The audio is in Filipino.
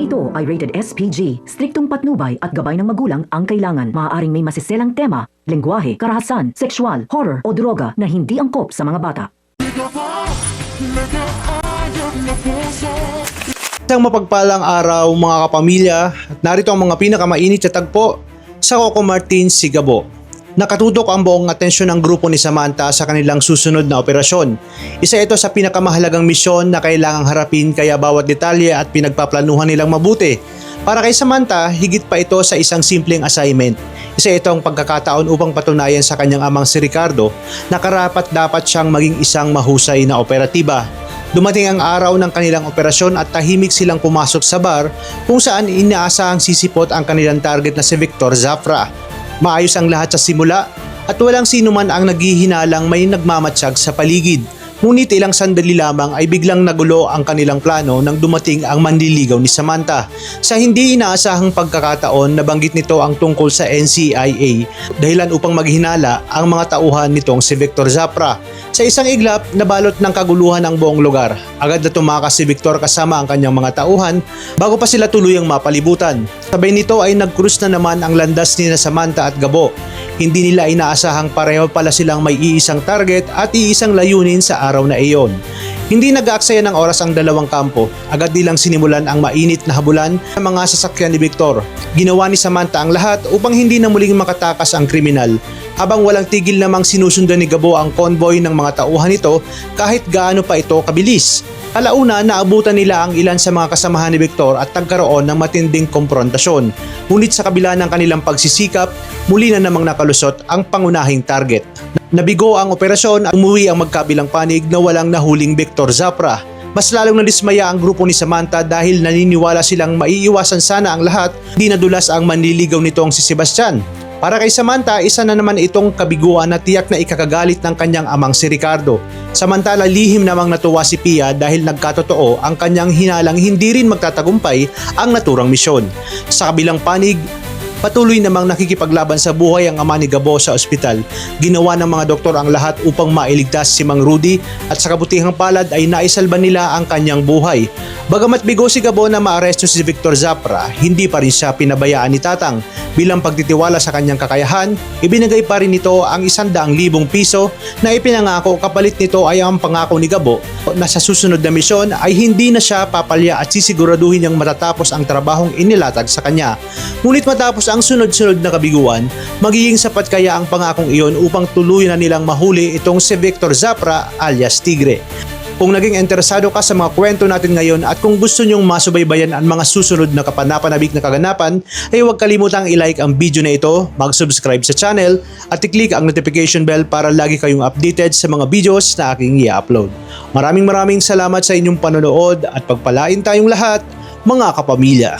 ito ay rated SPG. Striktong patnubay at gabay ng magulang ang kailangan. Maaaring may masiselang tema, lengguwahe, karahasan, sexual, horror o droga na hindi angkop sa mga bata. Isang mapagpalang araw mga kapamilya, at narito ang mga pinakamainit na tagpo sa Coco Martin, Sigabo. Nakatutok ang buong atensyon ng grupo ni Samantha sa kanilang susunod na operasyon. Isa ito sa pinakamahalagang misyon na kailangang harapin, kaya bawat detalye at pinagpaplanuhan nilang mabuti. Para kay Samantha, higit pa ito sa isang simpleng assignment. Isa itong pagkakataon upang patunayan sa kanyang amang si Ricardo na karapat dapat siyang maging isang mahusay na operatiba. Dumating ang araw ng kanilang operasyon at tahimik silang pumasok sa bar kung saan inaasahang sisipot ang kanilang target na si Victor Zafra. Maayos ang lahat sa simula at walang sino man ang naghihinalang may nagmamatsyag sa paligid. Ngunit ilang sandali lamang ay biglang nagulo ang kanilang plano nang dumating ang manliligaw ni Samantha. Sa hindi inaasahang pagkakataon, nabanggit nito ang tungkol sa NCIA, dahilan upang maghinala ang mga tauhan nitong si Victor Zafra. Sa isang iglap, nabalot ng kaguluhan ang buong lugar. Agad na tumakas si Victor kasama ang kanyang mga tauhan bago pa sila tuluyang mapalibutan. Sabay nito ay nag-cruise na naman ang landas ni Samantha at Gabo. Hindi nila inaasahang pareho pala silang may iisang target at iisang layunin sa araw na iyon. Hindi nag-aaksaya ng oras ang dalawang kampo. Agad nilang sinimulan ang mainit na habulan ng mga sasakyan ni Victor. Ginawa ni Samantha ang lahat upang hindi na muling makatakas ang kriminal. Habang walang tigil namang sinusundan ni Gabo ang convoy ng mga tauhan nito kahit gaano pa ito kabilis. Alauna, naabutan nila ang ilan sa mga kasamahan ni Victor at nagkaroon ng matinding komprontasyon. Ngunit sa kabila ng kanilang pagsisikap, muli na namang nakalusot ang pangunahing target. Nabigo ang operasyon at umuwi ang magkabilang panig na walang nahuling Victor Zafra. Mas lalong nadismaya ang grupo ni Samantha dahil naniniwala silang maiiwasan sana ang lahat, di nadulas ang manliligaw nitong si Sebastian. Para kay Samantha, isa na naman itong kabiguan na tiyak na ikakagalit ng kanyang amang si Ricardo. Samantala, lihim namang natuwa si Pia dahil nagkatotoo ang kanyang hinalang hindi rin magtatagumpay ang naturang misyon. Sa kabilang panig, patuloy namang nakikipaglaban sa buhay ang ama ni Gabo sa ospital. Ginawa ng mga doktor ang lahat upang mailigtas si Mang Rudy at sa kabutihang palad ay naisalba nila ang kanyang buhay. Bagamat bigo si Gabo na maaresto si Victor Zafra, hindi pa rin siya pinabayaan ni Tatang. Bilang pagtitiwala sa kanyang kakayahan, ibinigay pa rin nito ang 100,000 piso na ipinangako. Kapalit nito ay ang pangako ni Gabo na sa susunod na misyon ay hindi na siya papalya at sisiguraduhin niyang matatapos ang trabahong inilatag sa kanya. Ngunit matapos ang sunod-sunod na kabiguan, magiging sapat kaya ang pangakong iyon upang tuluyan na nilang mahuli itong si Victor Zafra alias Tigre. Kung naging interesado ka sa mga kwento natin ngayon at kung gusto nyong masubaybayan ang mga susunod na kapanapanabik na kaganapan, ay huwag kalimutang i-like ang video na ito, mag-subscribe sa channel at i-click ang notification bell para lagi kayong updated sa mga videos na aking i-upload. Maraming salamat sa inyong panonood at pagpalain tayong lahat, mga kapamilya.